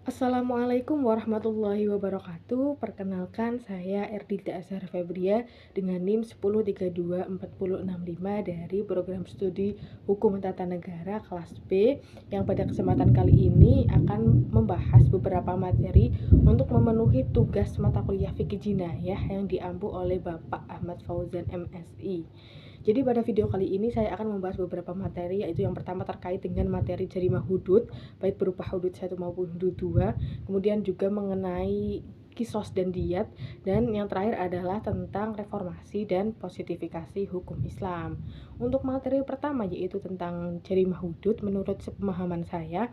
Assalamualaikum warahmatullahi wabarakatuh. Perkenalkan saya Erdita Azhar Febria dengan NIM 1032465 dari program studi Hukum Tata Negara kelas B yang pada kesempatan kali ini akan membahas beberapa materi untuk memenuhi tugas mata kuliah fikih jinayah yang diampu oleh Bapak Ahmad Fauzan MSI. Jadi pada video kali ini saya akan membahas beberapa materi, yaitu yang pertama terkait dengan materi jarimah hudud, baik berupa hudud 1 maupun hudud 2, kemudian juga mengenai kisos dan diat, dan yang terakhir adalah tentang reformasi dan positifikasi hukum Islam. Untuk materi pertama yaitu tentang jarimah hudud, menurut sepemahaman saya,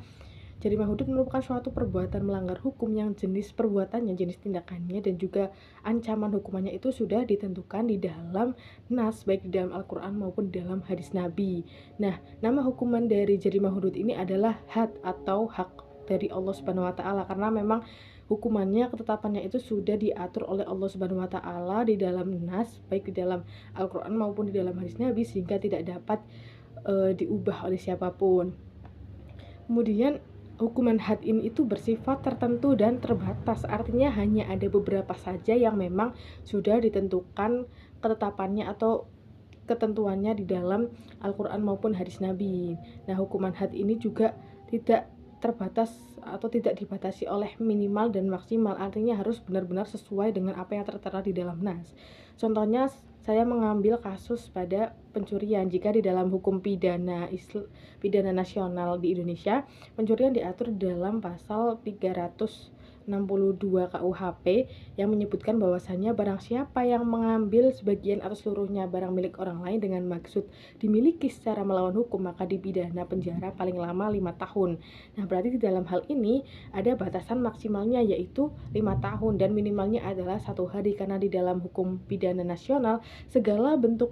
jarimah hudud merupakan suatu perbuatan melanggar hukum yang jenis perbuatannya, jenis tindakannya, dan juga ancaman hukumannya itu sudah ditentukan di dalam nas, baik di dalam Al-Quran maupun di dalam hadis Nabi. Nah, nama hukuman dari jarimah hudud ini adalah had atau hak dari Allah Subhanahu wa taala, karena memang hukumannya, ketetapannya itu sudah diatur oleh Allah Subhanahu wa taala di dalam nas, baik di dalam Al-Quran maupun di dalam hadis Nabi, sehingga tidak dapat diubah oleh siapapun. Kemudian hukuman had ini itu bersifat tertentu dan terbatas, artinya hanya ada beberapa saja yang memang sudah ditentukan ketetapannya atau ketentuannya di dalam Al-Quran maupun hadis Nabi. Nah, hukuman had ini juga tidak terbatas atau tidak dibatasi oleh minimal dan maksimal, artinya harus benar-benar sesuai dengan apa yang tertera di dalam nas. Contohnya, saya mengambil kasus pada pencurian. Jika di dalam hukum pidana nasional di Indonesia, pencurian diatur dalam pasal 362 KUHP yang menyebutkan bahwasannya barang siapa yang mengambil sebagian atau seluruhnya barang milik orang lain dengan maksud dimiliki secara melawan hukum, maka dipidana penjara paling lama 5 tahun. Nah, berarti di dalam hal ini ada batasan maksimalnya yaitu 5 tahun dan minimalnya adalah 1 hari, karena di dalam hukum pidana nasional segala bentuk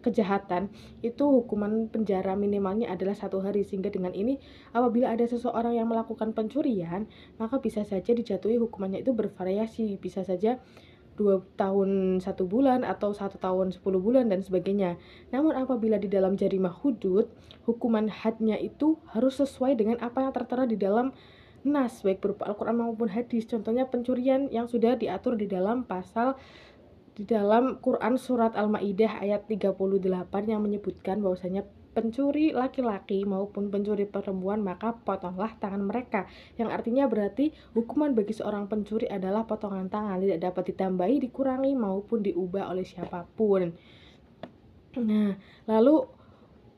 kejahatan itu hukuman penjara minimalnya adalah 1 hari, sehingga dengan ini apabila ada seseorang yang melakukan pencurian, maka bisa saja dijatuhi hukumannya itu bervariasi, bisa saja 2 tahun 1 bulan atau 1 tahun 10 bulan dan sebagainya. Namun apabila di dalam jarimah hudud, hukuman hadnya itu harus sesuai dengan apa yang tertera di dalam nas, baik berupa Al-Quran maupun hadis. Contohnya pencurian yang sudah diatur di dalam Quran surat Al-Maidah ayat 38 yang menyebutkan bahwasanya pencuri laki-laki maupun pencuri perempuan maka potonglah tangan mereka, yang artinya berarti hukuman bagi seorang pencuri adalah potongan tangan, tidak dapat ditambahi, dikurangi maupun diubah oleh siapapun. Nah, lalu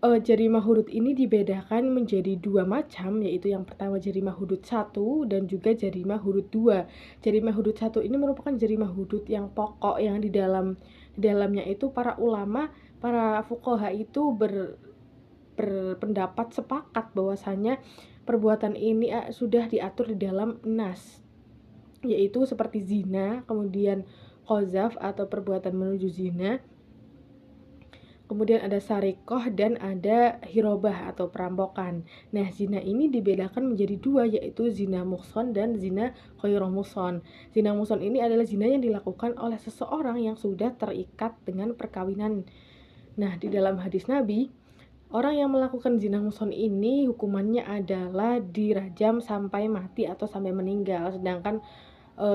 jarimah hudud ini dibedakan menjadi 2 macam, yaitu yang pertama jarimah hudud 1 dan juga jarimah hudud 2. Jarimah hudud 1 ini merupakan jarimah hudud yang pokok, yang di dalamnya itu para ulama, para fuqaha itu berpendapat sepakat bahwasanya perbuatan ini sudah diatur di dalam nas, yaitu seperti zina, kemudian qazaf atau perbuatan menuju zina, kemudian ada sarikoh dan ada hirobah atau perampokan. Nah, zina ini dibedakan menjadi 2, yaitu zina muhson dan zina ghairu muhson. Zina muhson ini adalah zina yang dilakukan oleh seseorang yang sudah terikat dengan perkawinan. Nah, di dalam hadis Nabi, orang yang melakukan zina muhson ini hukumannya adalah dirajam sampai mati atau sampai meninggal. Sedangkan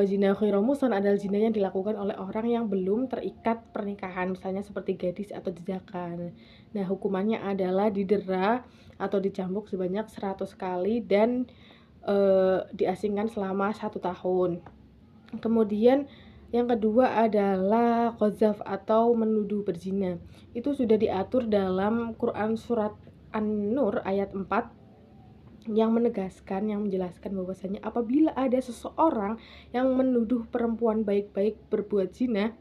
zina ghairu muhsan adalah zina yang dilakukan oleh orang yang belum terikat pernikahan, misalnya seperti gadis atau jejakan. Nah, hukumannya adalah didera atau dicambuk sebanyak 100 kali dan diasingkan selama 1 tahun. Kemudian yang kedua adalah qazaf atau menuduh berzina. Itu sudah diatur dalam Quran surat An-Nur ayat 4 yang menegaskan, yang menjelaskan bahwasanya apabila ada seseorang yang menuduh perempuan baik-baik berbuat zina,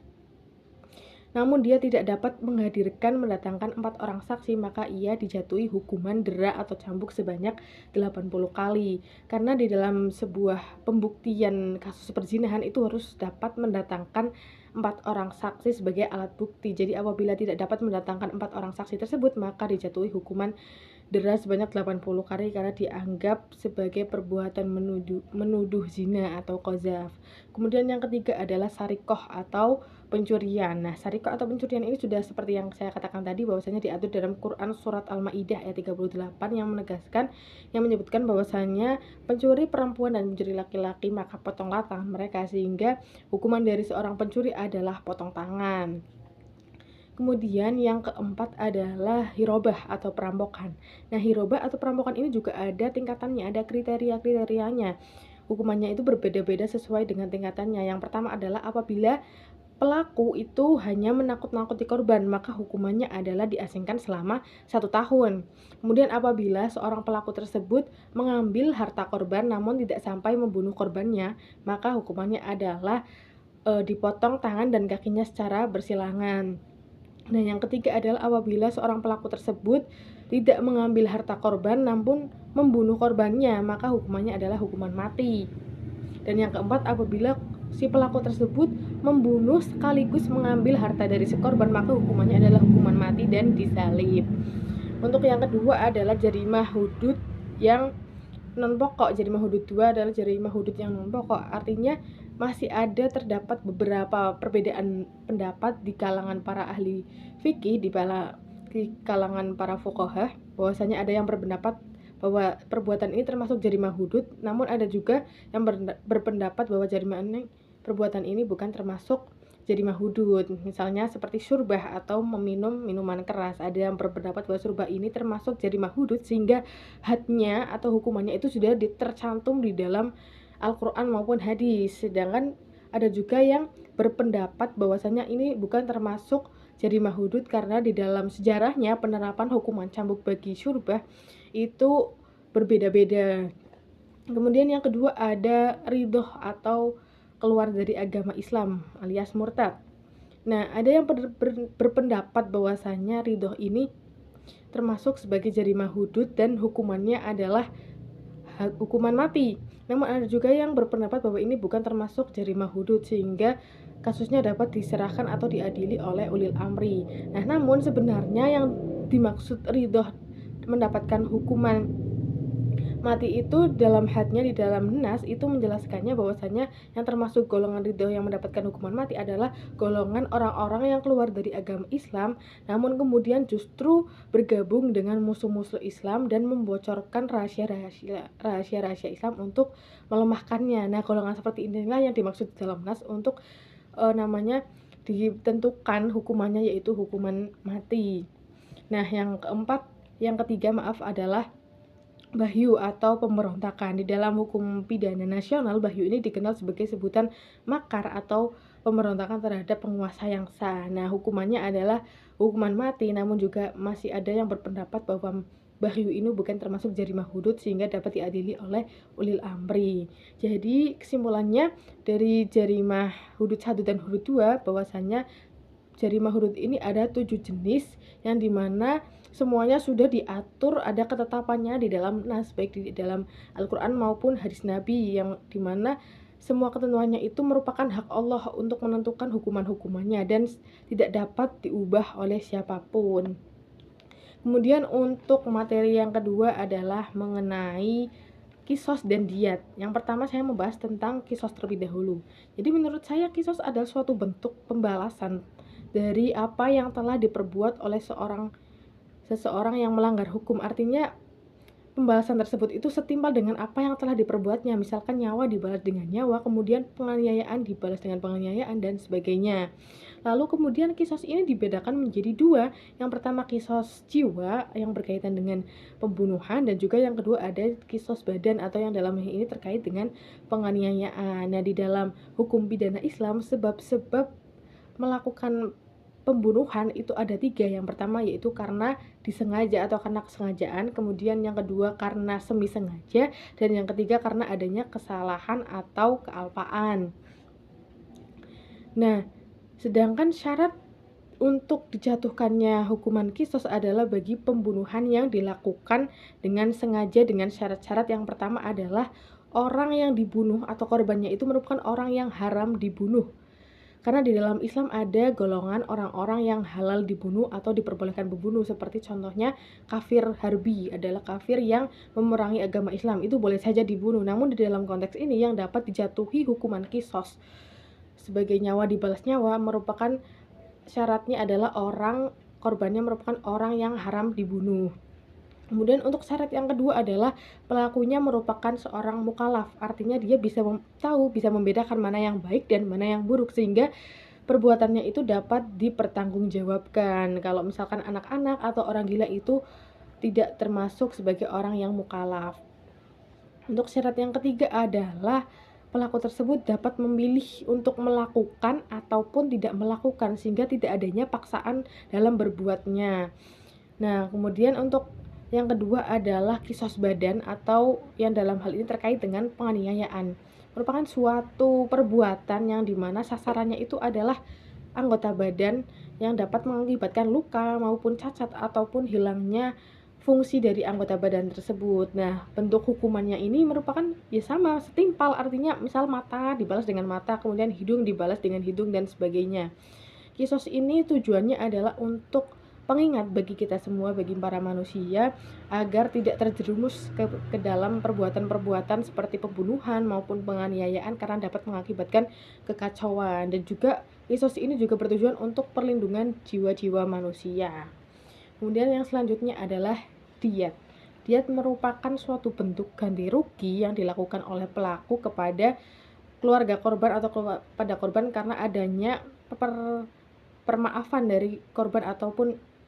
namun dia tidak dapat mendatangkan 4 orang saksi, maka ia dijatuhi hukuman dera atau cambuk sebanyak 80 kali. Karena di dalam sebuah pembuktian kasus perzinahan itu harus dapat mendatangkan 4 orang saksi sebagai alat bukti. Jadi apabila tidak dapat mendatangkan 4 orang saksi tersebut, maka dijatuhi hukuman didera sebanyak 80 kali karena dianggap sebagai perbuatan menuduh zina atau qazaf. Kemudian yang ketiga adalah sarikoh atau pencurian. Nah, sarikoh atau pencurian ini sudah seperti yang saya katakan tadi bahwasanya diatur dalam Quran surat Al-Maidah ayat 38 yang menyebutkan bahwasanya pencuri perempuan dan pencuri laki-laki maka potonglah tangan mereka, sehingga hukuman dari seorang pencuri adalah potong tangan. Kemudian yang keempat adalah hirobah atau perampokan. Nah, hirobah atau perampokan ini juga ada tingkatannya, ada kriteria-kriterianya. Hukumannya itu berbeda-beda sesuai dengan tingkatannya. Yang pertama adalah apabila pelaku itu hanya menakut-nakuti korban, maka hukumannya adalah diasingkan selama 1 tahun. Kemudian apabila seorang pelaku tersebut mengambil harta korban namun tidak sampai membunuh korbannya, maka hukumannya adalah dipotong tangan dan kakinya secara bersilangan. Nah, yang ketiga adalah apabila seorang pelaku tersebut tidak mengambil harta korban namun membunuh korbannya, maka hukumannya adalah hukuman mati. Dan yang keempat, apabila si pelaku tersebut membunuh sekaligus mengambil harta dari si korban, maka hukumannya adalah hukuman mati dan disalib. Untuk yang kedua adalah jarimah hudud yang non pokok. Jarimah hudud 2 adalah jarimah hudud yang non pokok. Artinya masih ada terdapat beberapa perbedaan pendapat di kalangan para ahli fikih, di kalangan para fuqaha, bahwasanya ada yang berpendapat bahwa perbuatan ini termasuk jarimah hudud, namun ada juga yang berpendapat bahwa perbuatan ini bukan termasuk jarimah hudud. Misalnya seperti syurbah atau meminum minuman keras. Ada yang berpendapat bahwa syurbah ini termasuk jarimah hudud sehingga hadnya atau hukumannya itu sudah tercantum di dalam Al-Quran maupun hadis. Sedangkan ada juga yang berpendapat bahwasanya ini bukan termasuk jarimah hudud karena di dalam sejarahnya penerapan hukuman cambuk bagi syurbah itu berbeda-beda. Kemudian yang kedua ada ridho atau keluar dari agama Islam alias murtad. Nah, ada yang berpendapat bahwasanya ridho ini termasuk sebagai jarimah hudud dan hukumannya adalah hukuman mati. Namun ada juga yang berpendapat bahwa ini bukan termasuk jarimah hudud sehingga kasusnya dapat diserahkan atau diadili oleh ulil amri. Nah, namun sebenarnya yang dimaksud ridho mendapatkan hukuman mati itu dalam hadnya di dalam nas itu menjelaskannya bahwasanya yang termasuk golongan ridho yang mendapatkan hukuman mati adalah golongan orang-orang yang keluar dari agama Islam namun kemudian justru bergabung dengan musuh-musuh Islam dan membocorkan rahasia-rahasia Islam untuk melemahkannya. Nah, golongan seperti inilah yang dimaksud dalam nas untuk namanya ditentukan hukumannya yaitu hukuman mati. Nah, yang ketiga adalah bahyu atau pemberontakan. Di dalam hukum pidana nasional, bahyu ini dikenal sebagai sebutan makar atau pemberontakan terhadap penguasa yang sah. Nah, hukumannya adalah hukuman mati, namun juga masih ada yang berpendapat bahwa bahyu ini bukan termasuk jarimah hudud sehingga dapat diadili oleh ulil amri. Jadi kesimpulannya dari jarimah hudud 1 dan hudud 2 bahwasanya jarimah hudud ini ada 7 jenis yang dimana semuanya sudah diatur, ada ketetapannya di dalam nas, baik di dalam Al-Quran maupun hadis Nabi, yang dimana semua ketentuannya itu merupakan hak Allah untuk menentukan hukuman-hukumannya dan tidak dapat diubah oleh siapapun. Kemudian untuk materi yang kedua adalah mengenai kisos dan diat. Yang pertama saya membahas tentang kisos terlebih dahulu. Jadi menurut saya kisos adalah suatu bentuk pembalasan dari apa yang telah diperbuat oleh seseorang yang melanggar hukum. Artinya pembalasan tersebut itu setimpal dengan apa yang telah diperbuatnya. Misalkan nyawa dibalas dengan nyawa, kemudian penganiayaan dibalas dengan penganiayaan dan sebagainya. Lalu kemudian kisos ini dibedakan menjadi 2. Yang pertama kisos jiwa yang berkaitan dengan pembunuhan, dan juga yang kedua ada kisos badan atau yang dalam hal ini terkait dengan penganiayaan. Nah, di dalam hukum pidana Islam sebab-sebab melakukan pembunuhan itu ada 3. Yang pertama yaitu karena disengaja atau karena kesengajaan, kemudian yang kedua karena semi sengaja, dan yang ketiga karena adanya kesalahan atau kealpaan. Nah, sedangkan syarat untuk dijatuhkannya hukuman kisos adalah bagi pembunuhan yang dilakukan dengan sengaja dengan syarat-syarat. Yang pertama adalah orang yang dibunuh atau korbannya itu merupakan orang yang haram dibunuh. Karena di dalam Islam ada golongan orang-orang yang halal dibunuh atau diperbolehkan membunuh, seperti contohnya kafir harbi adalah kafir yang memerangi agama Islam, itu boleh saja dibunuh. Namun di dalam konteks ini yang dapat dijatuhi hukuman kisos sebagai nyawa dibalas nyawa merupakan syaratnya adalah korbannya merupakan orang yang haram dibunuh. Kemudian untuk syarat yang kedua adalah pelakunya merupakan seorang mukallaf, artinya dia bisa bisa membedakan mana yang baik dan mana yang buruk, sehingga perbuatannya itu dapat dipertanggungjawabkan. Kalau misalkan anak-anak atau orang gila itu tidak termasuk sebagai orang yang mukallaf. Untuk syarat yang ketiga adalah pelaku tersebut dapat memilih untuk melakukan ataupun tidak melakukan, sehingga tidak adanya paksaan dalam berbuatnya. Nah, kemudian untuk yang kedua adalah kisos badan, atau yang dalam hal ini terkait dengan penganiayaan. Merupakan suatu perbuatan yang dimana sasarannya itu adalah anggota badan yang dapat mengakibatkan luka maupun cacat ataupun hilangnya fungsi dari anggota badan tersebut. Nah, bentuk hukumannya ini merupakan ya sama, setimpal, artinya misal mata dibalas dengan mata, kemudian hidung dibalas dengan hidung dan sebagainya. Kisos ini tujuannya adalah untuk pengingat bagi kita semua, bagi para manusia, agar tidak terjerumus ke dalam perbuatan-perbuatan seperti pembunuhan maupun penganiayaan karena dapat mengakibatkan kekacauan. Dan juga kisos ini juga bertujuan untuk perlindungan jiwa-jiwa manusia. Kemudian yang selanjutnya adalah diyat. Diyat merupakan suatu bentuk ganti rugi yang dilakukan oleh pelaku kepada keluarga korban atau kepada korban karena adanya permaafan dari korban ataupun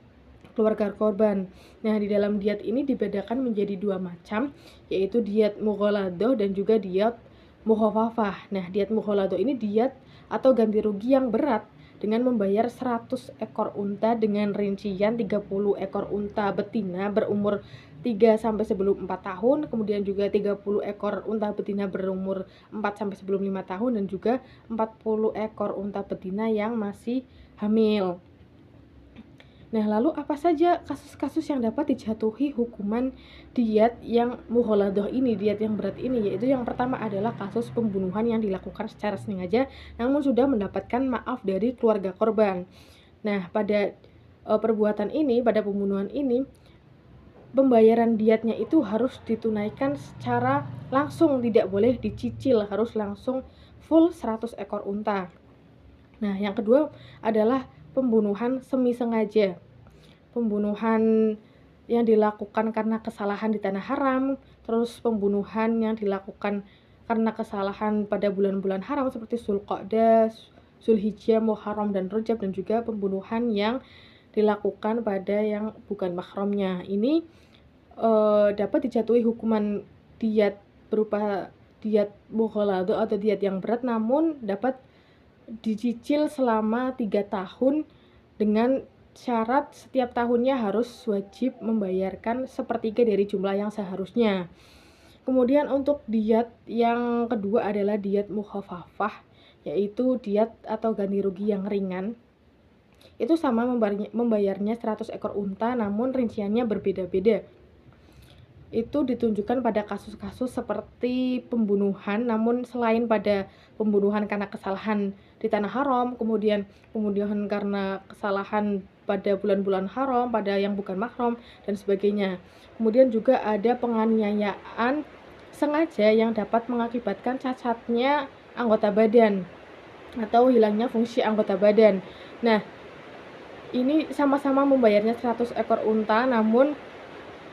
keluarga korban. Nah, di dalam diyat ini dibedakan menjadi dua macam, yaitu diyat mughaladoh dan juga diyat mukhafafah. Nah, diyat mughaladoh ini diyat atau ganti rugi yang berat dengan membayar 100 ekor unta dengan rincian 30 ekor unta betina berumur 3 sampai sebelum 4 tahun, kemudian juga 30 ekor unta betina berumur 4 sampai sebelum 5 tahun, dan juga 40 ekor unta betina yang masih hamil. Nah, lalu apa saja kasus-kasus yang dapat dijatuhi hukuman diyat yang mughaladoh ini, diyat yang berat ini? Yaitu yang pertama adalah kasus pembunuhan yang dilakukan secara sengaja namun sudah mendapatkan maaf dari keluarga korban. Nah, pada perbuatan ini, pada pembunuhan ini, pembayaran diyatnya itu harus ditunaikan secara langsung, tidak boleh dicicil, harus langsung full 100 ekor unta. Nah, yang kedua adalah pembunuhan semi sengaja. Pembunuhan yang dilakukan karena kesalahan di tanah haram, terus pembunuhan yang dilakukan karena kesalahan pada bulan-bulan haram seperti Zulqa'dah, Zulhijjah, Muharram, dan Rajab, dan juga pembunuhan yang dilakukan pada yang bukan mahramnya. Ini dapat dijatuhi hukuman diyat berupa diyat mughaladoh atau diyat yang berat, namun dapat dicicil selama 3 tahun dengan syarat setiap tahunnya harus wajib membayarkan sepertiga dari jumlah yang seharusnya. Kemudian untuk diyat yang kedua adalah diyat mukhafafah, yaitu diyat atau ganti rugi yang ringan. Itu sama membayarnya 100 ekor unta namun rinciannya berbeda-beda. Itu ditunjukkan pada kasus-kasus seperti pembunuhan, namun selain pada pembunuhan karena kesalahan di tanah haram, kemudian pembunuhan karena kesalahan pada bulan-bulan haram, pada yang bukan mahram, dan sebagainya. Kemudian juga ada penganiayaan sengaja yang dapat mengakibatkan cacatnya anggota badan atau hilangnya fungsi anggota badan. Nah, ini sama-sama membayarnya 100 ekor unta, namun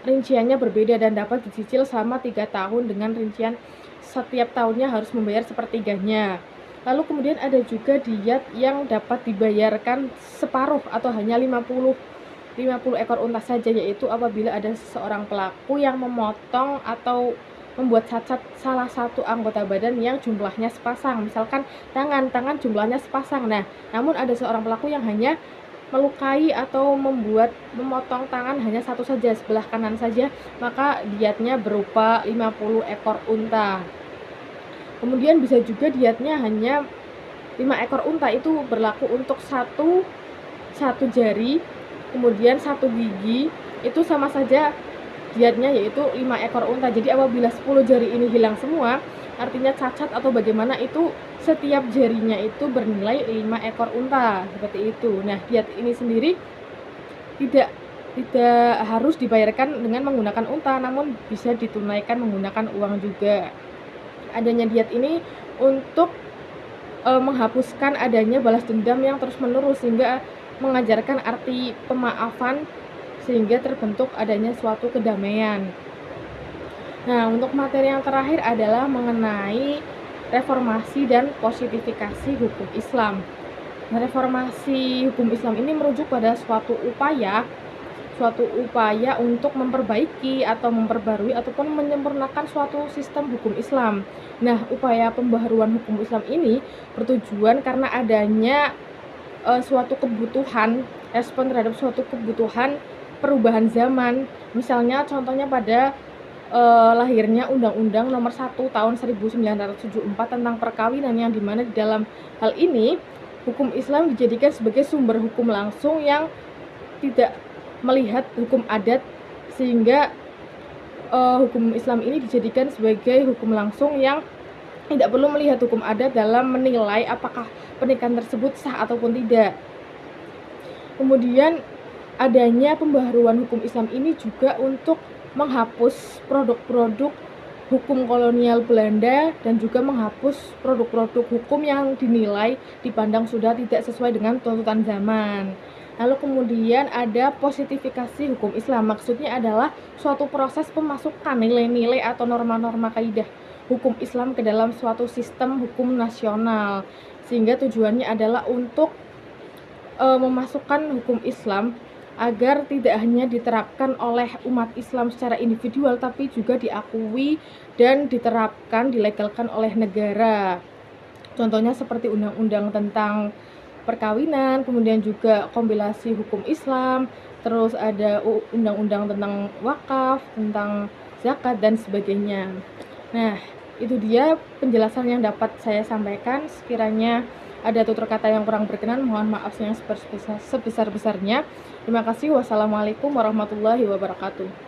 rinciannya berbeda dan dapat dicicil selama 3 tahun dengan rincian setiap tahunnya harus membayar sepertiganya. Lalu kemudian ada juga diyat yang dapat dibayarkan separuh atau hanya 50 ekor unta saja, yaitu apabila ada seseorang pelaku yang memotong atau membuat cacat salah satu anggota badan yang jumlahnya sepasang. Misalkan tangan jumlahnya sepasang. Nah, namun ada seorang pelaku yang hanya melukai atau memotong tangan hanya satu saja, sebelah kanan saja, maka diyatnya berupa 50 ekor unta. Kemudian bisa juga diyatnya hanya 5 ekor unta, itu berlaku untuk satu jari, kemudian satu gigi, itu sama saja diyatnya yaitu 5 ekor unta. Jadi apabila 10 jari ini hilang semua, artinya cacat atau bagaimana, itu setiap jarinya itu bernilai 5 ekor unta, seperti itu. Nah, diat ini sendiri tidak harus dibayarkan dengan menggunakan unta, namun bisa ditunaikan menggunakan uang juga. Adanya diat ini untuk menghapuskan adanya balas dendam yang terus-menerus, sehingga mengajarkan arti pemaafan, sehingga terbentuk adanya suatu kedamaian. Nah, untuk materi yang terakhir adalah mengenai reformasi dan positifikasi hukum Islam. Nah, reformasi hukum Islam ini merujuk pada suatu upaya untuk memperbaiki atau memperbarui ataupun menyempurnakan suatu sistem hukum Islam. Nah, upaya pembaharuan hukum Islam ini bertujuan karena adanya suatu kebutuhan, respon terhadap suatu kebutuhan perubahan zaman. Misalnya contohnya pada lahirnya Undang-Undang Nomor 1 Tahun 1974 tentang perkawinan, yang dimana di dalam hal ini hukum Islam dijadikan sebagai sumber hukum langsung yang tidak melihat hukum adat, sehingga hukum Islam ini dijadikan sebagai hukum langsung yang tidak perlu melihat hukum adat dalam menilai apakah pernikahan tersebut sah ataupun tidak. Kemudian adanya pembaharuan hukum Islam ini juga untuk menghapus produk-produk hukum kolonial Belanda dan juga menghapus produk-produk hukum yang dinilai dipandang sudah tidak sesuai dengan tuntutan zaman. Lalu kemudian ada positifikasi hukum Islam. Maksudnya adalah suatu proses pemasukan nilai-nilai atau norma-norma kaidah hukum Islam ke dalam suatu sistem hukum nasional, sehingga tujuannya adalah untuk memasukkan hukum Islam agar tidak hanya diterapkan oleh umat Islam secara individual, tapi juga diakui dan diterapkan, dilegalkan oleh negara. Contohnya seperti undang-undang tentang perkawinan, kemudian juga kompilasi hukum Islam, terus ada undang-undang tentang wakaf, tentang zakat, dan sebagainya. Nah, itu dia penjelasan yang dapat saya sampaikan. Sekiranya ada tutur kata yang kurang berkenan, mohon maaf yang sebesar-besarnya. Terima kasih. Wassalamualaikum warahmatullahi wabarakatuh.